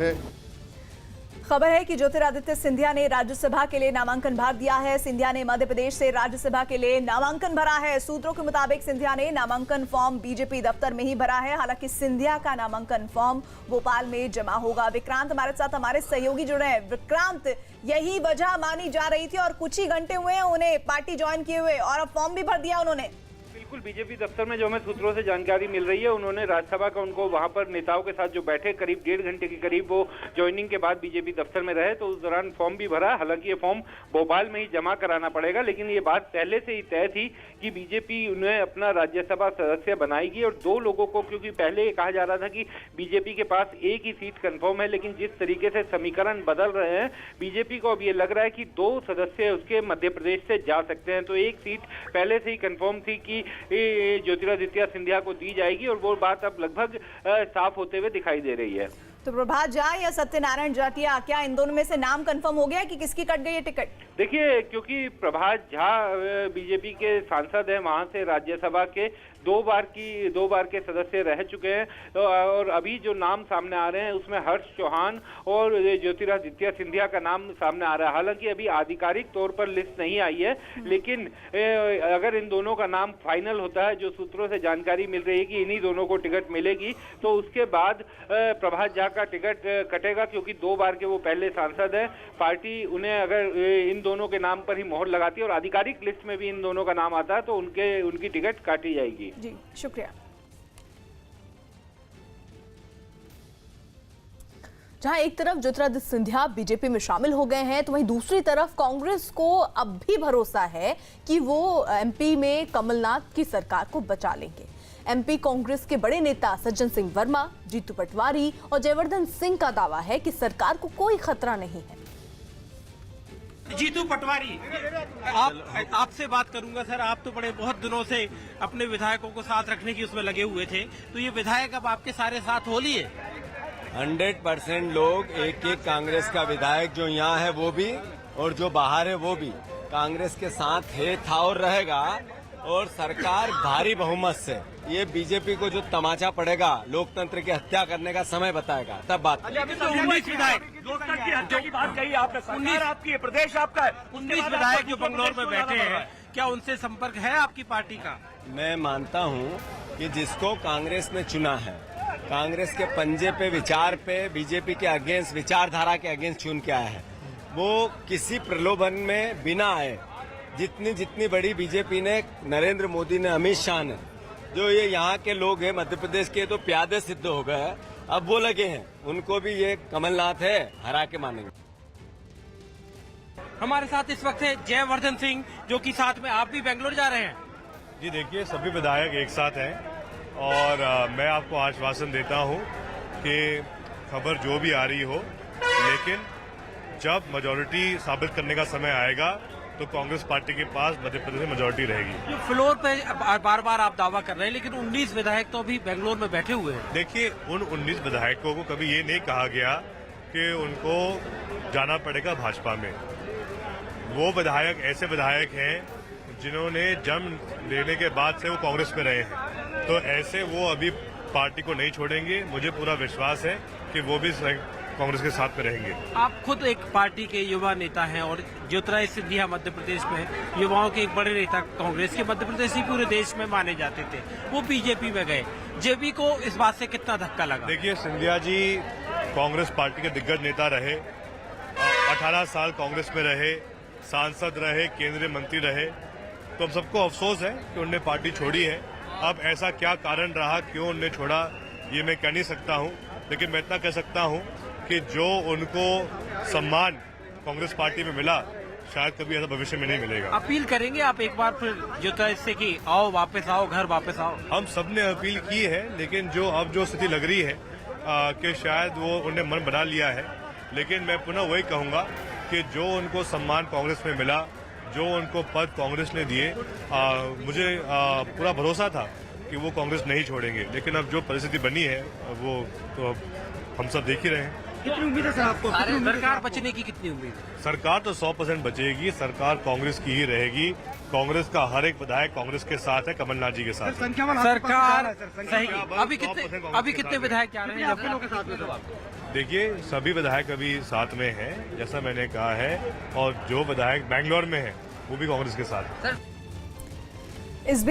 खबर है कि ज्योतिरादित्य सिंधिया ने राज्यसभा के लिए नामांकन भर दिया है। सिंधिया ने मध्य प्रदेश से राज्यसभा के लिए नामांकन भरा है। सूत्रों के मुताबिक सिंधिया ने नामांकन फॉर्म बीजेपी दफ्तर में ही भरा है। हालांकि सिंधिया का नामांकन फॉर्म भोपाल में जमा होगा। विक्रांत हमारे साथ हमारे सहयोगी जुड़े हैं। विक्रांत, यही वजह मानी जा रही थी और कुछ ही घंटे हुए हैं उन्हें पार्टी ज्वाइन किए हुए और अब फॉर्म भी भर दिया उन्होंने। बिल्कुल, बीजेपी दफ्तर में जो हमें सूत्रों से जानकारी मिल रही है, उन्होंने राज्यसभा का उनको वहां पर नेताओं के साथ जो बैठे करीब 1.5 घंटे के करीब वो ज्वाइनिंग के बाद बीजेपी दफ्तर में रहे, तो उस दौरान फॉर्म भी भरा। हालांकि ये फॉर्म भोपाल में ही जमा कराना पड़ेगा, लेकिन ये बात पहले से ही तय थी कि बीजेपी उन्हें अपना राज्यसभा सदस्य बनाएगी। और 2 लोगों को, क्योंकि पहले ये कहा जा रहा था कि बीजेपी के पास एक ही सीट कंफर्म है, लेकिन जिस तरीके से समीकरण बदल रहे हैं, बीजेपी को अब ये लग रहा है कि 2 सदस्य उसके मध्य प्रदेश से जा सकते हैं। तो एक सीट पहले से ही कंफर्म थी कि ज्योतिरादित्य सिंधिया को दी जाएगी और वो बात अब लगभग साफ होते हुए दिखाई दे रही है। तो प्रभात झा या सत्यनारायण जाटिया, क्या इन दोनों में से नाम कंफर्म हो गया कि किसकी कट गई है टिकट? देखिए, क्योंकि प्रभात झा बीजेपी के सांसद हैं, वहां से राज्यसभा के 2 बार के सदस्य रह चुके हैं और अभी जो नाम सामने आ रहे हैं उसमें हर्ष चौहान और ज्योतिरादित्य सिंधिया का नाम सामने आ रहा है। हालांकि अभी आधिकारिक तौर पर लिस्ट नहीं आई है, लेकिन अगर इन दोनों का नाम फाइनल होता है, जो सूत्रों से जानकारी मिल रही है कि इन्हीं दोनों को टिकट मिलेगी, तो उसके बाद प्रभात झा का टिकट कटेगा, क्योंकि 2 बार के वो पहले सांसद हैं। पार्टी उन्हें अगर इन दोनों के नाम पर ही मोहर लगाती है और आधिकारिक लिस्ट में भी इन दोनों का नाम आता है, तो उनकी टिकट काटी जाएगी। जी, शुक्रिया। जहां एक तरफ ज्योतिरादित्य सिंधिया बीजेपी में शामिल हो गए हैं, तो वहीं दूसरी तरफ कांग्रेस को अब भी भरोसा है कि वो एमपी में कमलनाथ की सरकार को बचा लेंगे। एमपी कांग्रेस के बड़े नेता सज्जन सिंह वर्मा, जीतू पटवारी और जयवर्धन सिंह का दावा है कि सरकार को कोई खतरा नहीं है। जीतू पटवारी, आपसे बात करूंगा सर। आप तो बड़े बहुत दिनों से अपने विधायकों को साथ रखने की उसमें लगे हुए थे, तो ये विधायक अब आपके सारे साथ हो लिए? 100% लोग, एक कांग्रेस का विधायक जो यहाँ है वो भी और जो बाहर है वो भी कांग्रेस के साथ है, था और रहेगा। और सरकार भारी बहुमत से, ये बीजेपी को जो तमाचा पड़ेगा लोकतंत्र की हत्या करने का समय बताएगा, तब बात। 19 विधायक लोकतंत्र की हत्या की बात कही आपने, 19 आपकी है, प्रदेश आपका है, 19 विधायक जो बंगलौर में बैठे हैं, क्या उनसे संपर्क है आपकी पार्टी का? मैं मानता हूँ कि जिसको कांग्रेस ने चुना है, कांग्रेस के पंजे पे, विचार पे, बीजेपी के अगेंस्ट, विचारधारा के अगेंस्ट चुन के आया है, वो किसी प्रलोभन में बिना आए। जितनी बड़ी बीजेपी ने, नरेंद्र मोदी ने, अमित शाह ने, जो ये यहाँ के लोग हैं मध्य प्रदेश के, तो प्यादे सिद्ध हो गए हैं। अब वो लगे हैं, उनको भी ये कमलनाथ है, हरा के मानेंगे। हमारे साथ इस वक्त है जयवर्धन सिंह, जो कि साथ में आप भी बेंगलोर जा रहे हैं। जी देखिए, सभी विधायक एक साथ हैं और मैं आपको आश्वासन देता हूं कि खबर जो भी आ रही हो, लेकिन जब मेजॉरिटी साबित करने का समय आएगा तो कांग्रेस पार्टी के पास मध्य प्रदेश में मेजॉरिटी रहेगी। जो फ्लोर पे बार बार आप दावा कर रहे हैं, लेकिन 19 विधायक तो अभी बेंगलोर में बैठे हुए हैं। देखिए, उन 19 विधायकों को कभी ये नहीं कहा गया कि उनको जाना पड़ेगा भाजपा में। वो विधायक ऐसे विधायक हैं जिन्होंने जन्म लेने के बाद से वो कांग्रेस में रहे हैं, तो ऐसे वो अभी पार्टी को नहीं छोड़ेंगे। मुझे पूरा विश्वास है कि वो भी कांग्रेस के साथ में रहेंगे। आप खुद एक पार्टी के युवा नेता हैं और ज्योतिरादित्य सिंधिया मध्य प्रदेश में युवाओं के एक बड़े नेता, कांग्रेस के मध्य प्रदेश ही पूरे देश में माने जाते थे, वो बीजेपी में गए। जेबी को इस बात से कितना धक्का लगा? देखिए, सिंधिया जी कांग्रेस पार्टी के दिग्गज नेता रहे, 18 साल कांग्रेस में रहे, सांसद रहे, केंद्रीय मंत्री रहे, तो हम सबको अफसोस है कि उन्होंने पार्टी छोड़ी है। अब ऐसा क्या कारण रहा, क्यों उन्होंने छोड़ा, ये मैं कह नहीं सकता हूँ, लेकिन मैं इतना कह सकता हूँ कि जो उनको सम्मान कांग्रेस पार्टी में मिला, शायद कभी ऐसा भविष्य में नहीं मिलेगा। अपील करेंगे आप एक बार फिर ज्योतिरादित्य से कि आओ, वापस आओ, घर वापस आओ? हम सबने अपील की है, लेकिन जो स्थिति लग रही है कि शायद वो उन्हें मन बना लिया है। लेकिन मैं पुनः वही कहूंगा कि जो उनको सम्मान कांग्रेस में मिला, जो उनको पद कांग्रेस ने दिए, मुझे पूरा भरोसा था कि वो कांग्रेस नहीं छोड़ेंगे। लेकिन अब जो परिस्थिति बनी है वो तो हम सब देख ही रहे हैं। कितनी उम्मीद है सर आपको? सरकार बचने की कितनी उम्मीद है? सरकार तो 100% बचेगी। सरकार कांग्रेस की ही रहेगी। कांग्रेस का हर एक विधायक कांग्रेस के साथ है, कमलनाथ जी के साथ। सरकार सही। अभी कितने विधायक जा रहे हैं? देखिए, सभी विधायक अभी साथ में हैं, जैसा मैंने कहा है, और जो विधायक बैंगलोर में है वो भी कांग्रेस के साथ है। इस बीच